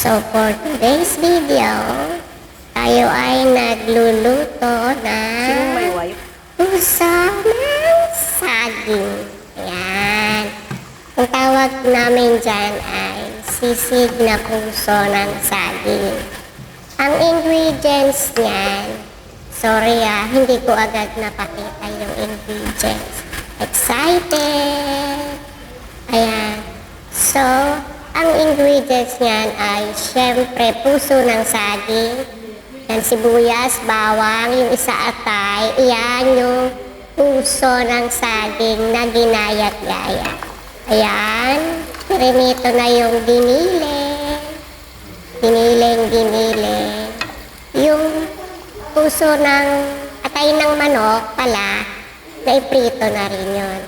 So for today's video, tayo ay nagluluto Sinong may ng wife? puso ng saging. Ayan. Ang tawag namin dyan ay sisig na puso ng saging. Ang ingredients niyan, sorry hindi ko agad napakita yung ingredients. Excited! Ayan. So, ang ingredients niyan ay syempre puso ng saging, yan sibuyas, bawang, yung isa atay, iyan yung puso ng saging na ginayat-gayat. Ayan, pirinito na yung giniling. Yung puso ng atay ng manok pala, naiprito na rin yun.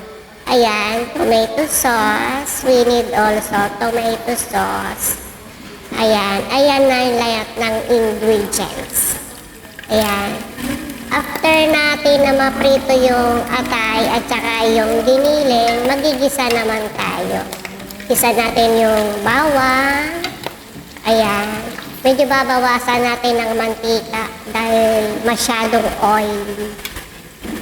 Ayan, tomato sauce. We need also tomato sauce. Ayan na yung lahat ng ingredients. Ayan. After natin na maprito yung atay at saka yung giniling, magigisa naman tayo. Gisa natin yung bawang. Ayan. Medyo babawasan natin ng mantika dahil masyadong oily.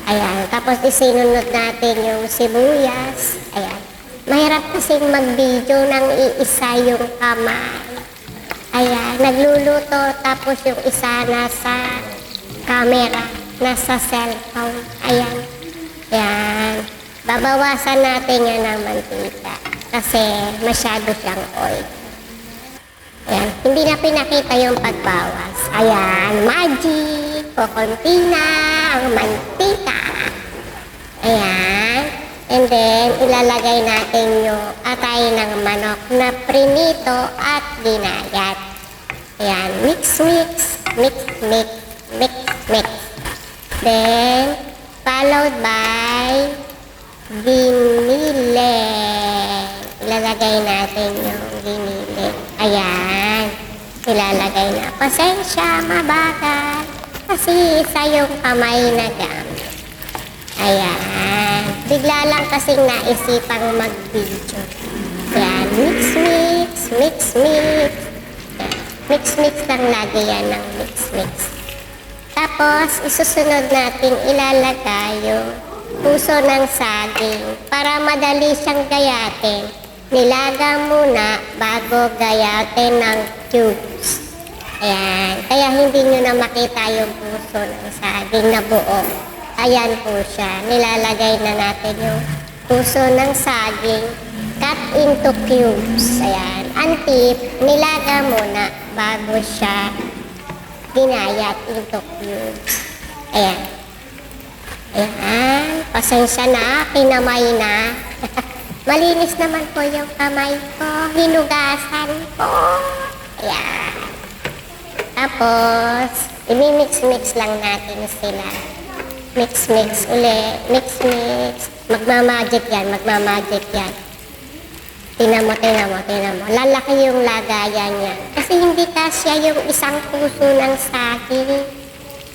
Ayan, tapos isinunod natin yung sibuyas. Ayan. Mahirap kasing mag-video nang iisa yung kamay. Ayan, nagluluto tapos yung isa nasa camera, nasa cellphone. Ayan. Ayan. Babawasan natin yan ng mantika kasi masyado siyang oil. Ayan, hindi na pinakita yung pagbawas. Ayan, magic! Kukunti na ang mantika. Ayan. And then, ilalagay natin yung atay ng manok na prinito at ginayat. Ayan, mix. Then, followed by giniling. Ilalagay natin yung giniling. Ayan. Ilalagay na. Pasensya, mabagal. Kasi isa yung kamay na gamit. Ayan. Bigla lang kasing naisipang mag-video. Ayan. Mix. Mix lang lagi yan ng mix. Tapos, isusunod natin ilalagay yung puso ng saging para madali siyang gayatin. Nilaga muna bago gayatin ng cubes. Ayan. Kaya hindi nyo na makita yung puso ng saging na buo. Ayan po siya. Nilalagay na natin yung puso ng saging cut into cubes. Ayan. Ang tip, nilaga muna bago siya ginayat into cubes. Ayan. Ayan. Pasensya na. Kinamay na. Malinis naman po yung kamay ko. Hinugasan po. Ayan. Tapos, i-mix lang natin sila. Mix uli. Mix. Magmamagic yan. Tingnan mo. Lalaki yung lagayan niya. Kasi hindi kasya yung isang puso ng saging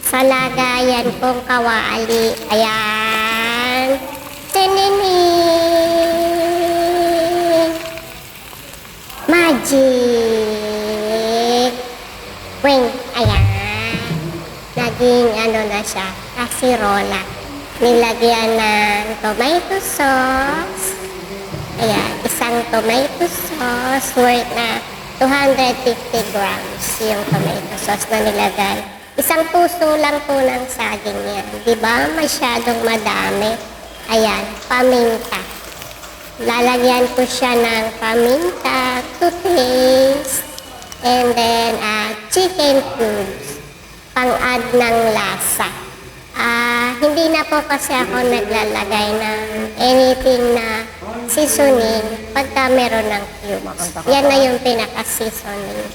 sa lagayan kong kawali. Ayan. Magic! Wing! Ayan! Naging na siya, kasirola. Nilagyan ng tomato sauce. Ayan, isang tomato sauce worth na 250 grams yung tomato sauce na nilagay. Isang puso lang po ng saging yan. Diba? Masyadong madami. Ayan, paminta. Lalagyan ko siya ng paminta to taste. And then, chicken cubes. Pang-add ng lasa. Hindi na po kasi ako naglalagay ng anything na seasoning pagka meron ng cubes. Yan na yung pinaka-seasoning.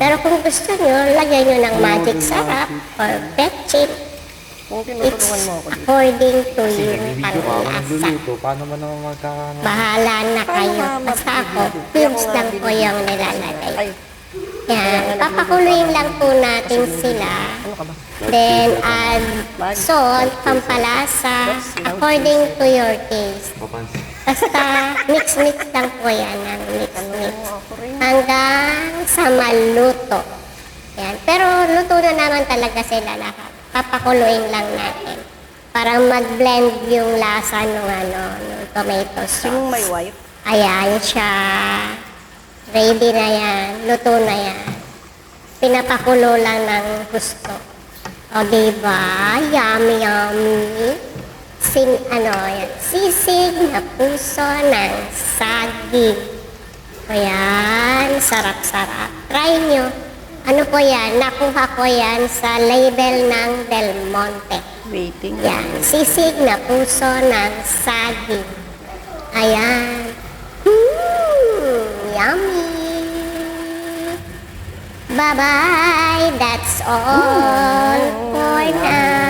Pero kung gusto nyo, lagyan nyo ng magic sarap or betchin. It's according to yung panlasa. Paano man naman magkakaano? Bahala na kayo. Basta ako, cubes lang po yung nilalagay. Yan. Papakuluin lang po natin sila. Then, add salt, pampalasa, according to your taste. Basta, mix lang po yan ng mix. Hanggang sa maluto. Yan. Pero luto na naman talaga sila lahat. Papakuluin lang natin. Para mag-blend yung lasa ng ng tomato sauce. Sinong may wife? Ayan siya. Ready na yan. Luto na yan. Pinapakulo lang ng gusto. O diba? Yummy, yummy. Yan. Sisig na puso ng saging. Ayan. Sarap-sarap. Try nyo. Ano po yan? Nakuha ko yan sa label ng Del Monte. Waiting. Yan. Sisig na puso ng saging. Ayan. Yummy. Bye-bye. That's all for now.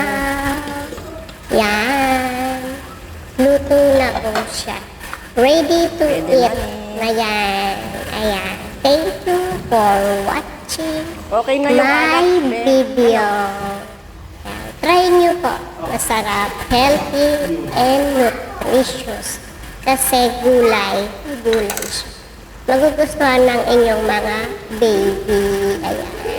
Yan. Luto na po siya. Ready to Ready eat na yan. Ayan. Thank you for watching Okay na yung anak, my be. video. Yan. Try nyo po. Masarap, healthy, and nutritious. Kasi gulay siya. Magugustuhan ng inyong mga baby. Ayan.